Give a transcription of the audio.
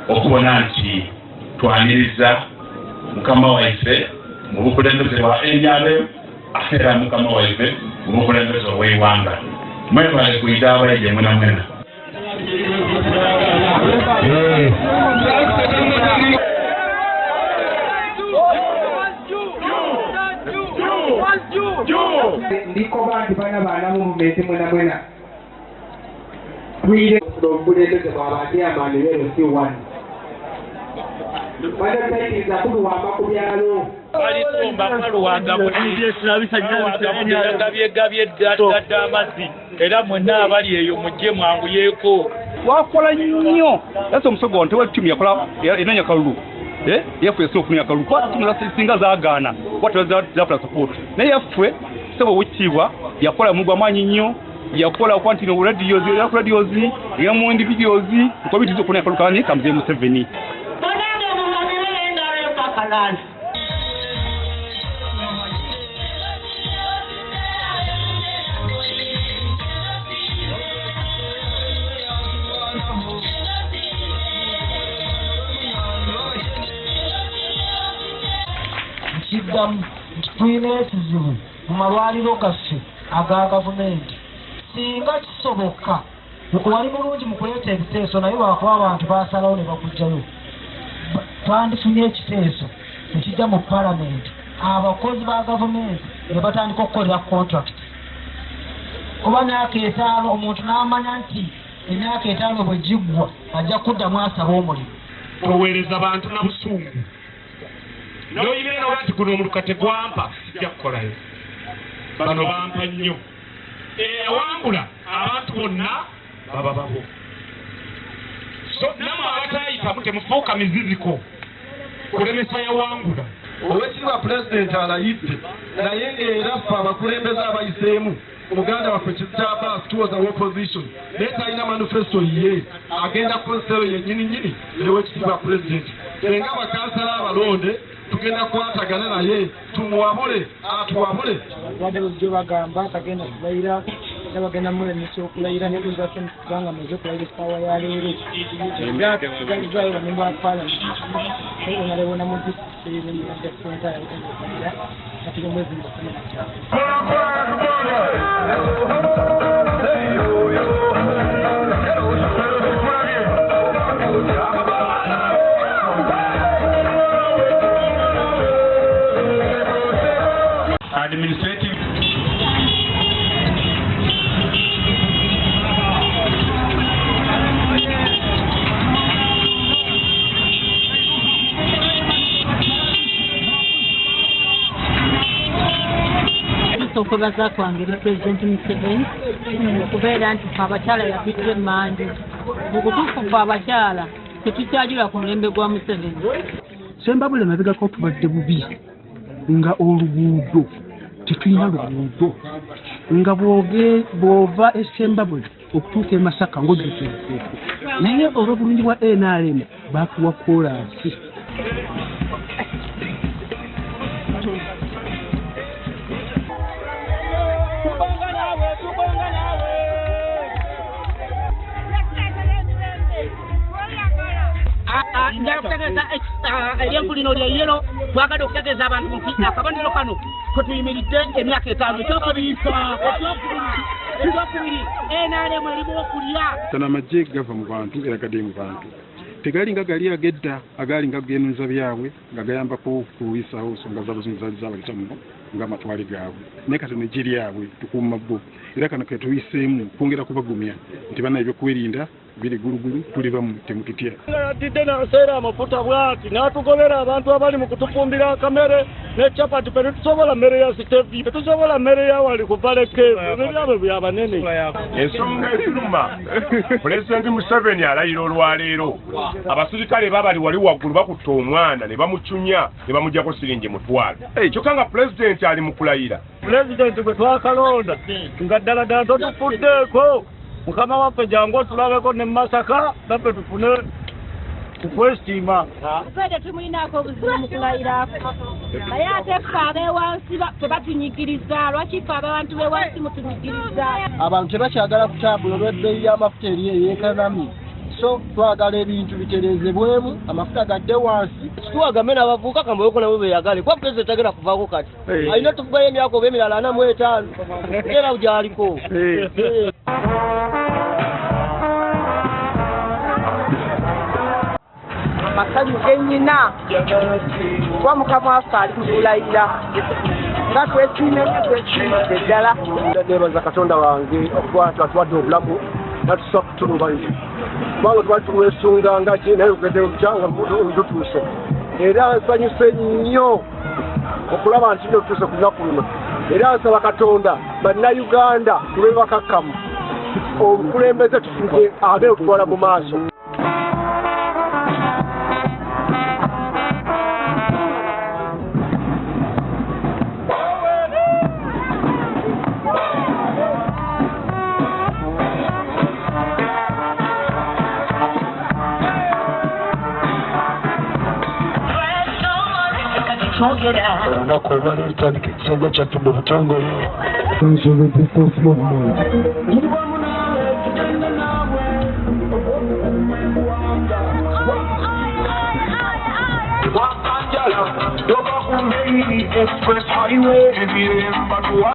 okubona nti twaniriza mukama waife mu bukulembeze bwa NRM era mukama waife mu bukulembeze bw'eggwanga. Mwebale kuyita abayiye mwena mwena. Ndiko bantu bana mu mumete mwena mwena. Twire obukulembeze bw'abantu amaani lero si wani. Badatayiza kuduwamba ku byalo. Balitumba kaluwanga gabye ddadda amazzi era mwenna abali eyo mujje mwangu yeeko. Wakola nnyo ese omusogo nti wettimu yakola enanya kalulu yaffe esi okunya kalulu kwatimu singa zaagaana watazafuna support naye yaffe sebo wekitiibwa yakola mugwa maanyi nnyo yakola kwantino radiozi yamu individuals nkobitizo okunya kalulu kani kamuze Museveni. Kiddamu tulina ekizibu mu malwaliro gaffe aga gavumenti singa kisoboka wali mulungi mu kuleeta ebiteeso naye lwakuba abantu basalawo ne bakugjayo twandifunye ekiteeso ekijja mu palamenti abakozi ba gavumenti ne batandika okukolera contract kuba myaka etaano omuntu n'amanya nti emyaka etaano bwe giggwa ajja kuddamu asaba omulimu. Oweereza abantu na busungu n'oyibeera nti guno omuluka tegwampa sijja kukolayo. Bano bampa nnyo ewangula abantu bonna baba babo. So namwe abatayitamu temufuuka miziziko kulemesa yawangula. Oweekitiibwa pulezidenti alayidde naye ng'era ffe abakulembeze abayiseemu Uganda waffe kitaba towards our opposition naye talina manifesto ye agenda konsero yennyini n'oweekitiibwa pulezidenti. Senga bakansala abalonde tugenda kwatagana naye tumuwabule atuwabule. Wadde bulijjo bagamba tagenda kulayira era bagenda mulemesa okulayira nebuzaffe kubanga amaze okulayira essaawa ya leero galizaayo bamemba ba palamenti onalebona mu disitulikiti y'ebyemiyanja senta yakulayira kati omwezi mukumi na ttaano. Administrative okwebaza kwange eri Pulezidenti Museveni okubeera nti fe abakyala yafidde emmanju mu butuufu fe abakyala tetukyajula ku mulembe gwa Museveni. Sembabule mabegako tubadde bubi nga oluguudo tetulina luguudo nga bw'ova Sembabule okutuuka e Masaka ng'ojjukireeko naye olw'obulungi bwa NRM baatuwa kolansi. Njakutegeeza ery'empulino lyeyero twagala okutegeeza abantu nti akabonero kano kwe tuyimiridde emyaka etaano ekyokubiri NRM erimu okulya. Tana amagye gava mu bantu era gadde mu bantu tegali nga gali agedda agali nga genunza byabwe nga gayambako kuwisawo nsonga z'abazungu z'abalitamu ng'amatwale gaabwe naye kati negye lyabwe tukuuma bo era kano ketuyiseemu kwongera kubagumya nti bana ebyokwerinda biri gulugulu tuli bamu temututya. Yatidde n'aseera amafuta bw'ati n'atugobera abantu abali mu kutufumbira akamere ne chapati pe tusobola mmere ya sitevi tusobola mmere ya wali kuvala kevu ebyabo byabanene ensonga eziruma pulezidenti Museveni alayira olwaleero abasirikale babali wali waggulu bakutta omwana ne bamucunya ne bamugyako siringi mutwalo kyokka nga pulezidenti ali mu kulayira pulezidenti gwe twakalonda nga ddala ddala totufuddeeko mukama waffe jangu tulabeko ne Masaka naffe tufune kukwesiima fede tumulinaako obuzibu mu kulayirako naye ate ffe abeewansi tebatunyigiriza lwaki ffe abantu beewansi mutunyigiriza abantu tebakyagala kutambula olw'ebbeeyi y'amafuta eri eyeekanamye so twagala ebintu bitereezebwemu amafuta gadde wansi tuwagambe n'abavubuka kamboyoko nabo beeyagale kuba pulezidenti agenda kuvaako kati alina tuvugayo emyaka oba emirala 45 era gyaliko amassanyu gennyina kuba mukama waffe ali mu kulayira nga twesiimidde ddala neebaza katonda wange okukwata atuwadde obulamu natusa kutulubanyi kubanga twali tulwesunga nga ki naye ogeze okyanga lututuuse era nsanyuse nnyo okulaba nti nno tutuuse ku lunaku luno era nsaba katonda bannayuganda tube bakakkamu obukulembeze tufuge abe okutwala mu maaso olunaku olwaleetandika ekisanja kyattu mu butongole resistance movement Express highway,